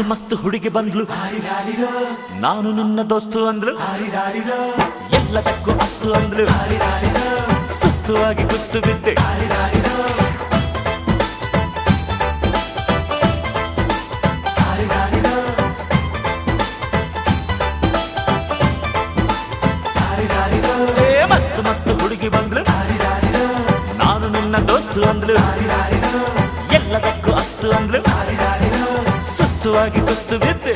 ಮಸ್ತ್ ಹುಡುಗಿ ಬಂದ್ಲು, ನಾನು ನಿನ್ನ ದೋಸ್ತು ಅಂದ್ಲು, ಎಲ್ಲದಕ್ಕೂ ಅಸ್ತು ಅಂದ್ಲು, ಸುಸ್ತು ಆಗಿ ಕುಸ್ತು ಬಿದ್ದೆ. ಮಸ್ತ್ ಮಸ್ತ್ ಹುಡುಗಿ ಬಂದ್ಲು, ನಾನು ನಿನ್ನ ದೋಸ್ತು ಅಂದ್ಲು, ಎಲ್ಲದಕ್ಕೂ ಅಸ್ತು ಅಂದ್ಲು, ಸುಸ್ತುವಾಗಿ ಕುಸ್ತು ಬಿದ್ದೆ.